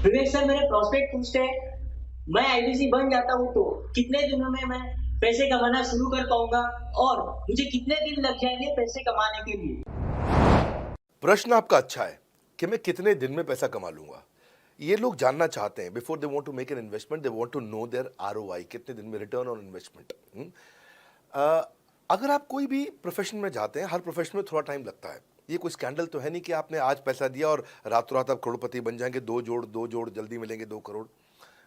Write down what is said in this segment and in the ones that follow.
विवेक sir, मेरे prospect पूछते हैं, मैं आईबीसी बन जाता हूँ तो कितने दिनों में मैं पैसे कमाना शुरू कर पाऊंगा और मुझे कितने दिन लग जाएंगे पैसे कमाने के लिए? प्रश्न आपका अच्छा है कि मैं कितने दिन में पैसा कमा लूंगा। ये लोग जानना चाहते हैं before they want to make an investment, they want to know their ROI, कितने दिन में रिटर्न ऑन इन्वेस्टमेंट। अगर आप कोई भी प्रोफेशन में जाते हैं, हर प्रोफेशन में थोड़ा टाइम लगता है। ये कोई स्कैंडल तो है नहीं कि आपने आज पैसा दिया और रातों रात आप करोड़पति बन जाएंगे, दो जोड़ जल्दी मिलेंगे 2 करोड़।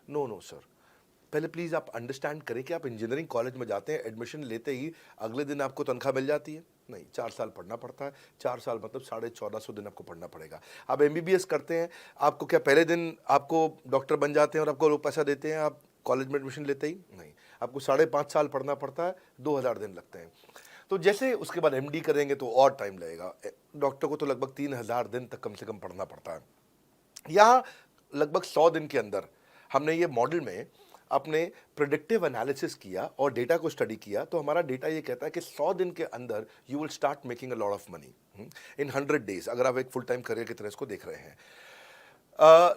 नो नो सर, पहले प्लीज़ आप अंडरस्टैंड करें कि आप इंजीनियरिंग कॉलेज में जाते हैं, एडमिशन लेते ही अगले दिन आपको तनख्वाह मिल जाती है? नहीं, 4 साल पढ़ना पड़ता है। 4 साल मतलब 1450 दिन आपको पढ़ना पड़ेगा। आप एमबीबीएस करते हैं, आपको क्या पहले दिन आपको डॉक्टर बन जाते हैं और आपको लोग पैसा देते हैं आप कॉलेज में एडमिशन लेते ही? नहीं, आपको 5.5 साल पढ़ना पड़ता है, 2000 दिन लगते हैं। तो जैसे उसके बाद एमडी करेंगे तो और टाइम लगेगा। डॉक्टर को तो लगभग 3000 दिन तक कम से कम पढ़ना पड़ता है। यहाँ लगभग 100 दिन के अंदर हमने ये मॉडल में अपने प्रिडिक्टिव एनालिसिस किया और डेटा को स्टडी किया, तो हमारा डेटा ये कहता है कि 100 दिन के अंदर you will start making a lot of money in 100 days, अगर आप एक फुल टाइम करियर की तरह इसको देख रहे हैं।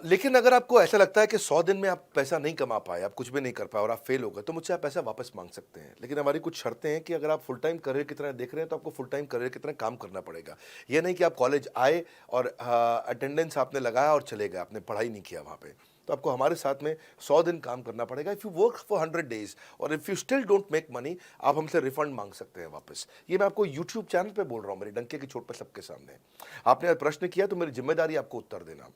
लेकिन अगर आपको ऐसा लगता है कि 100 दिन में आप पैसा नहीं कमा पाए, आप कुछ भी नहीं कर पाए और आप फेल हो गए, तो मुझसे आप पैसा वापस मांग सकते हैं। लेकिन हमारी कुछ शर्तें हैं कि अगर आप फुल टाइम करियर की तरह देख रहे हैं तो आपको फुल टाइम करियर की तरह काम करना पड़ेगा। ये नहीं कि आप कॉलेज आए और अटेंडेंस आपने लगाया और चले गए, आपने पढ़ाई नहीं किया वहाँ पे। तो आपको हमारे साथ में 100 दिन काम करना पड़ेगा। If you work for 100 days और if you still don't make money, आप हमसे रिफंड मांग सकते हैं वापस। ये मैं आपको यूट्यूब चैनल पे बोल रहा हूँ, मेरे डंके की चोट पे सबके सामने। आपने प्रश्न किया तो मेरी जिम्मेदारी आपको उत्तर देना।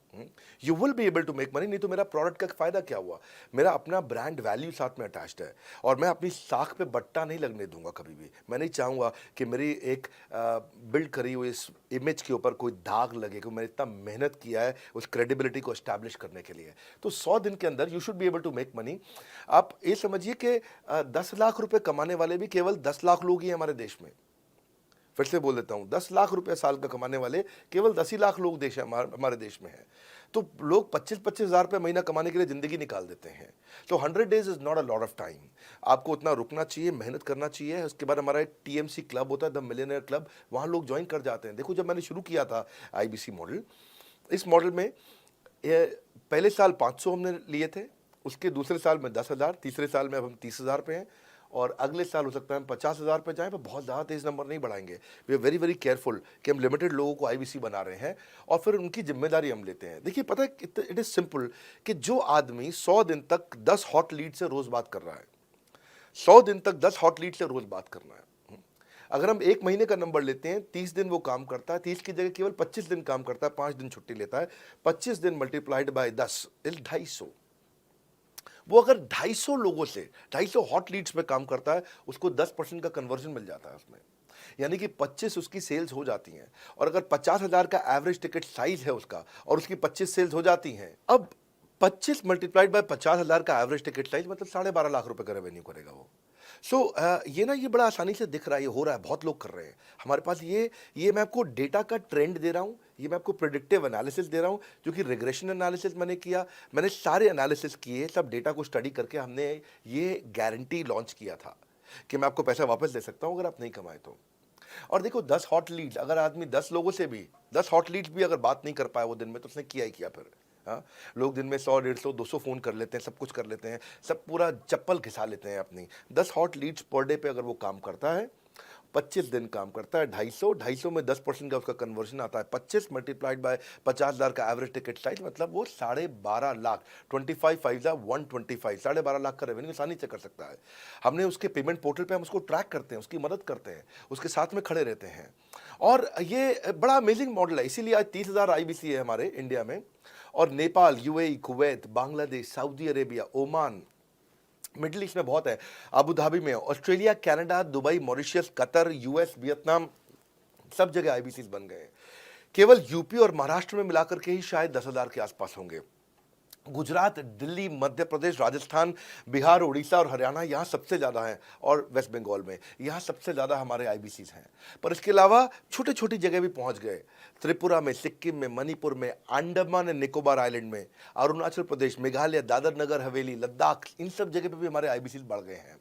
You will be able to make money, नहीं तो मेरा प्रोडक्ट का फायदा क्या हुआ? मेरा अपना ब्रांड वैल्यू साथ में अटैच्ड है और मैं अपनी साख पे बट्टा नहीं लगने दूंगा कभी भी। मैं नहीं चाहूंगा कि मेरी एक बिल्ड करी हुई इस इमेज के ऊपर कोई दाग लगे, क्योंकि मैंने इतना मेहनत किया है उस क्रेडिबिलिटी को एस्टैब्लिश करने के लिए। तो 100 दिन के अंदर you should be able to make money. आप ये समझिए कि 10 लाख रुपए कमाने वाले भी केवल 10 लाख लोग ही हैं हमारे देश में। फिर से बोल देता हूँ, 10 लाख रुपए साल का कमाने वाले केवल 10 ही लाख लोग देश हमारे देश में हैं। तो लोग 25-25 हज़ार रुपये महीना कमाने के लिए ज़िंदगी निकाल देते हैं। तो 100 days is not a lot of time. आपको उतना रुकना चाहिए, मेहनत करना चाहिए। उसके बाद हमारा एक टीएमसी क्लब होता है, द मिलियनेयर क्लब, वहाँ लोग ज्वाइन कर जाते हैं। देखो, जब मैंने शुरू किया था आईबीसी मॉडल, इस मॉडल में पहले साल 500 हमने लिए थे, उसके दूसरे साल में 10,000, तीसरे साल में अब हम 30,000 पे हैं और अगले साल हो सकता है हम 50,000 पे जाएं, पर बहुत ज़्यादा तेज़ नंबर नहीं बढ़ाएंगे। We are very very careful कि हम लिमिटेड लोगों को आईबीसी बना रहे हैं और फिर उनकी जिम्मेदारी हम लेते हैं। देखिए, पता है, इट इज़ सिंपल कि जो आदमी 100 दिन तक 10 हॉट लीड से रोज़ बात कर रहा है, 100 दिन तक 10 हॉट लीड से रोज़ बात करना है। अगर हम 1 महीने का नंबर लेते हैं, 30 दिन वो काम करता है, 30 की जगह केवल 25 दिन काम करता है, 5 दिन छुट्टी लेता है, 25 दिन मल्टीप्लाइड बाय 10 इज 250। वो अगर 250 लोगों से 250 हॉट लीड्स पे काम करता है, उसको 10% का कन्वर्जन मिल जाता है उसमें, यानी कि 25 उसकी सेल्स हो जाती हैं। और अगर 50,000 का एवरेज टिकट साइज है उसका और उसकी 25 सेल्स हो जाती हैं, अब 25 मल्टीप्लाइड बाय 50,000 का एवरेज टिकट साइज मतलब 12.5 लाख रुपए का रेवेन्यू करेगा वो। सो ये बड़ा आसानी से दिख रहा है, ये हो रहा है, बहुत लोग कर रहे हैं हमारे पास। ये मैं आपको डेटा का ट्रेंड दे रहा हूँ, ये मैं आपको प्रिडिक्टिव एनालिसिस दे रहा हूँ, जो कि रिग्रेशन एनालिसिस मैंने किया। मैंने सारे एनालिसिस किए, सब डेटा को स्टडी करके हमने ये गारंटी लॉन्च किया था कि मैं आपको पैसा वापस दे सकता हूँ अगर आप नहीं कमाए तो। और देखो, 10 हॉट लीड्स, अगर आदमी 10 लोगों से भी 10 हॉट लीड्स भी अगर बात नहीं कर पाया वो दिन में, तो उसने किया ही किया फिर। हाँ, लोग दिन में 100, 150, 200 फ़ोन कर लेते हैं, सब कुछ कर लेते हैं, सब पूरा चप्पल घिसा लेते हैं अपनी। 10 हॉट लीड्स पर डे पे अगर वो काम करता है, 25 दिन काम करता है, 250 में 10% का उसका कन्वर्जन आता है, 25 मल्टीप्लाइड बाय 50,000 का एवरेज टिकट साइज, मतलब वो 12.5 लाख, 25 5 125, 12.5 लाख का रेवेन्यू आसानी से कर सकता है। हमने उसके पेमेंट पोर्टल पे हम उसको ट्रैक करते हैं, उसकी मदद करते हैं, उसके साथ में खड़े रहते हैं। और ये बड़ा अमेजिंग मॉडल है, इसीलिए आज 30,000 आईबीसी है हमारे इंडिया में। और Nepal, UAE, Kuwait, Bangladesh, Saudi Arabia, Oman, middle east में बहुत है, अबू धाबी में, Australia, Canada, Dubai, Mauritius, Qatar, US, Vietnam, सब जगह आईबीसी बन गए हैं। केवल यूपी और महाराष्ट्र में मिलाकर के ही शायद 10,000 के आसपास होंगे। गुजरात, दिल्ली, मध्य प्रदेश, राजस्थान, बिहार, उड़ीसा और हरियाणा, यहाँ सबसे ज़्यादा हैं। और वेस्ट बंगाल में यहाँ सबसे ज़्यादा हमारे आईबीसीज हैं। पर इसके अलावा छोटी छोटी जगह भी पहुँच गए, त्रिपुरा में, सिक्किम में, मणिपुर में, अंडमान एंड निकोबार आइलैंड में, अरुणाचल प्रदेश, मेघालय, दादर नगर हवेली, लद्दाख, इन सब जगह पे भी हमारे आईबीसीज बढ़ गए हैं।